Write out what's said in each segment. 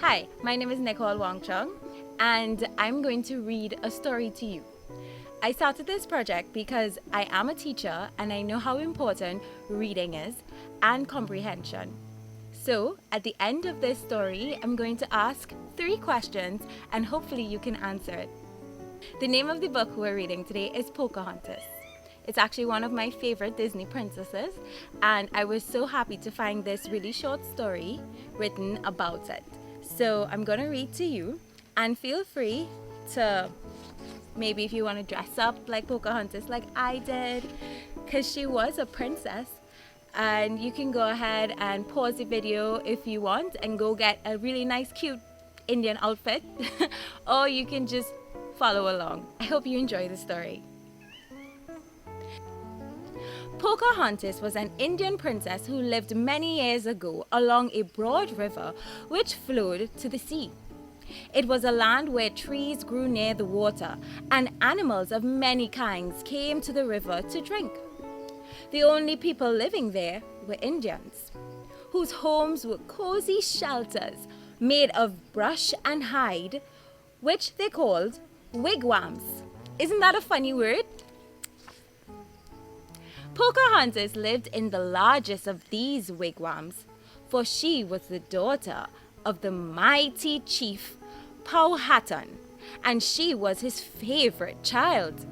Hi, my name is Nicole Wong Chong, and I'm going to read a story to you. I started this project because I am a teacher and I know how important reading is and comprehension. So, at the end of this story, I'm going to ask 3 questions and hopefully you can answer it. The name of the book we're reading today is Pocahontas. It's actually one of my favorite Disney princesses, and I was so happy to find this really short story written about it. So I'm going to read to you, and feel free to maybe if you want to dress up like Pocahontas like I did, because she was a princess. And you can go ahead and pause the video if you want and go get a really nice cute Indian outfit or you can just follow along. I hope you enjoy the story. Pocahontas was an Indian princess who lived many years ago along a broad river which flowed to the sea. It was a land where trees grew near the water and animals of many kinds came to the river to drink. The only people living there were Indians, whose homes were cozy shelters made of brush and hide, which they called wigwams. Isn't that a funny word? Pocahontas lived in the largest of these wigwams, for she was the daughter of the mighty chief Powhatan, and she was his favorite child.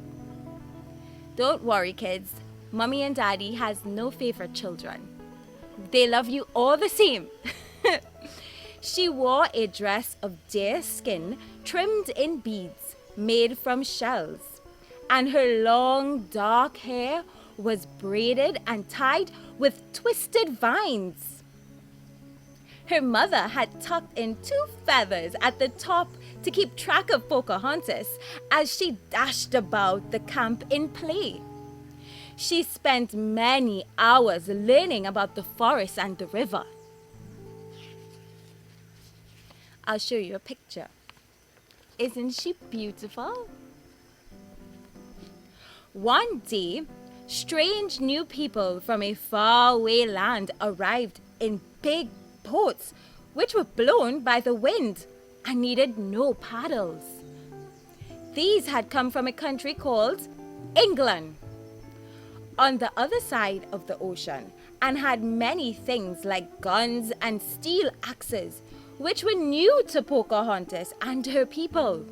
Don't worry, kids. Mommy and Daddy has no favorite children. They love you all the same. She wore a dress of deer skin trimmed in beads made from shells, and her long dark hair was braided and tied with twisted vines. Her mother had tucked in 2 feathers at the top to keep track of Pocahontas as she dashed about the camp in play. She spent many hours learning about the forest and the river. I'll show you a picture. Isn't she beautiful? One day, strange new people from a faraway land arrived in big boats, which were blown by the wind and needed no paddles. These had come from a country called England, on the other side of the ocean, and had many things like guns and steel axes, which were new to Pocahontas and her people.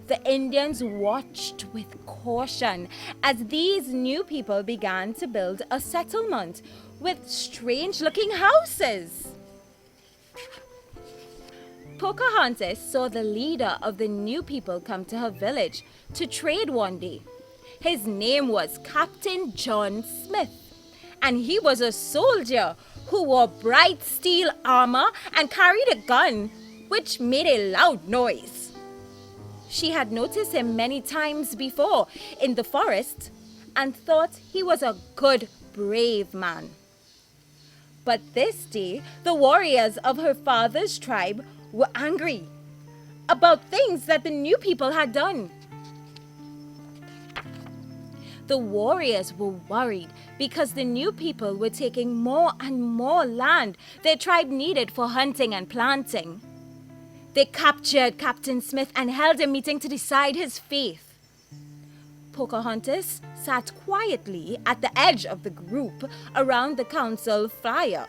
The Indians watched with caution as these new people began to build a settlement with strange-looking houses. Pocahontas saw the leader of the new people come to her village to trade one day. His name was Captain John Smith, and he was a soldier who wore bright steel armor and carried a gun, which made a loud noise. She had noticed him many times before in the forest and thought he was a good, brave man. But this day, the warriors of her father's tribe were angry about things that the new people had done. The warriors were worried because the new people were taking more and more land their tribe needed for hunting and planting. They captured Captain Smith and held a meeting to decide his fate. Pocahontas sat quietly at the edge of the group around the council fire,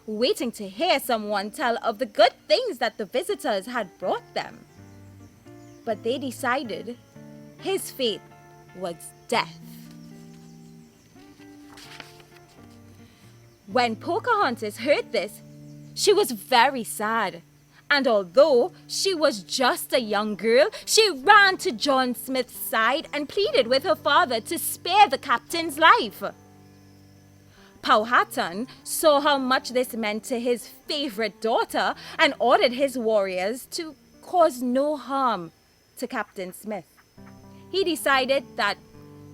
waiting to hear someone tell of the good things that the visitors had brought them. But they decided his fate was death. When Pocahontas heard this, she was very sad. And although she was just a young girl, she ran to John Smith's side and pleaded with her father to spare the captain's life. Powhatan saw how much this meant to his favorite daughter and ordered his warriors to cause no harm to Captain Smith. He decided that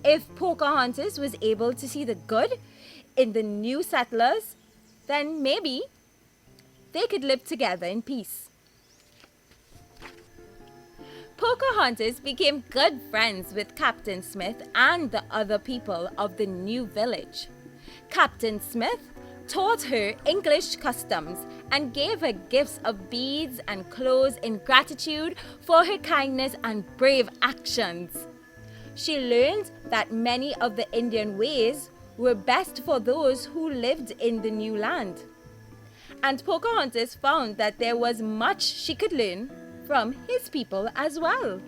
if Pocahontas was able to see the good in the new settlers, then maybe they could live together in peace. Pocahontas became good friends with Captain Smith and the other people of the new village. Captain Smith taught her English customs and gave her gifts of beads and clothes in gratitude for her kindness and brave actions. She learned that many of the Indian ways were best for those who lived in the new land. And Pocahontas found that there was much she could learn from his people as well.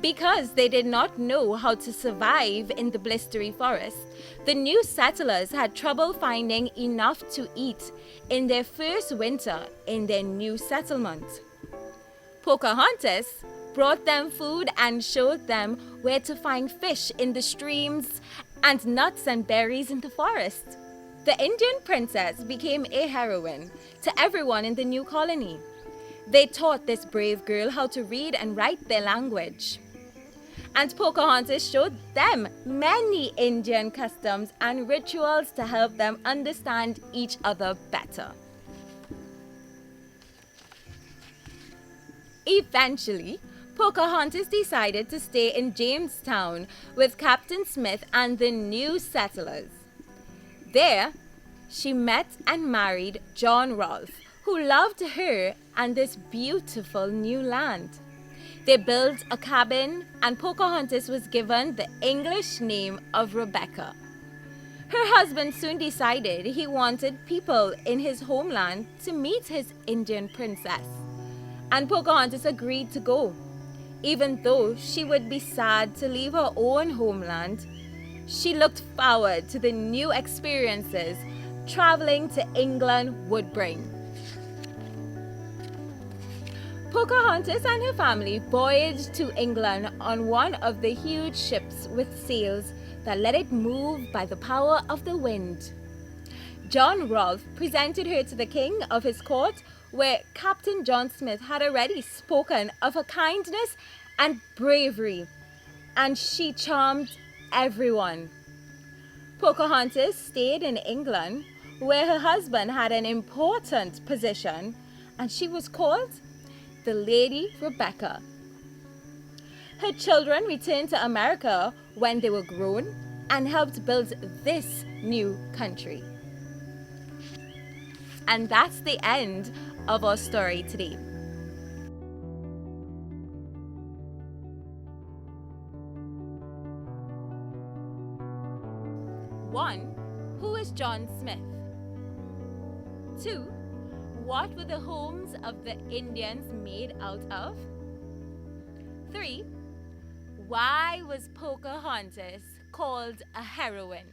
Because they did not know how to survive in the blistery forest, the new settlers had trouble finding enough to eat in their first winter in their new settlement. Pocahontas brought them food and showed them where to find fish in the streams and nuts and berries in the forest. The Indian princess became a heroine to everyone in the new colony. They taught this brave girl how to read and write their language. And Pocahontas showed them many Indian customs and rituals to help them understand each other better. Eventually, Pocahontas decided to stay in Jamestown with Captain Smith and the new settlers. There, she met and married John Rolfe, who loved her and this beautiful new land. They built a cabin, and Pocahontas was given the English name of Rebecca. Her husband soon decided he wanted people in his homeland to meet his Indian princess, and Pocahontas agreed to go. Even though she would be sad to leave her own homeland, she looked forward to the new experiences traveling to England would bring. Pocahontas and her family voyaged to England on one of the huge ships with sails that let it move by the power of the wind. John Rolfe presented her to the king of his court, where Captain John Smith had already spoken of her kindness and bravery, and she charmed everyone. Pocahontas stayed in England, where her husband had an important position, and she was called the Lady Rebecca. Her children returned to America when they were grown and helped build this new country. And that's the end of our story today. One, who was John Smith? Two, what were the homes of the Indians made out of? 3. Why was Pocahontas called a heroine?